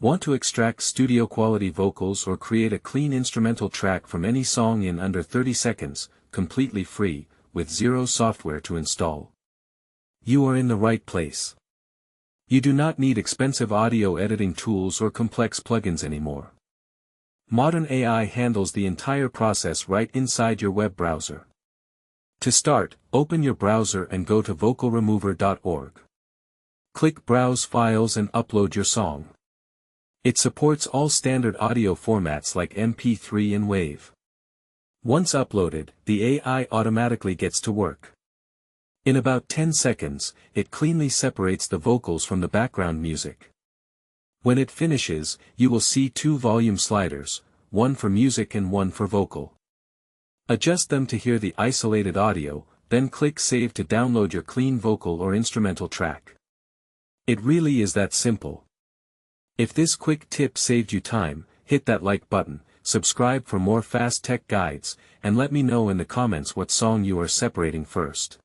Want to extract studio-quality vocals or create a clean instrumental track from any song in under 30 seconds, completely free, with zero software to install? You are in the right place. You do not need expensive audio editing tools or complex plugins anymore. Modern AI handles the entire process right inside your web browser. To start, open your browser and go to vocalremover.org. Click Browse Files and upload your song. It supports all standard audio formats like MP3 and WAV. Once uploaded, the AI automatically gets to work. In about 10 seconds, it cleanly separates the vocals from the background music. When it finishes, you will see two volume sliders, one for music and one for vocal. Adjust them to hear the isolated audio, then click Save to download your clean vocal or instrumental track. It really is that simple. If this quick tip saved you time, hit that like button, subscribe for more fast tech guides, and let me know in the comments what song you are separating first.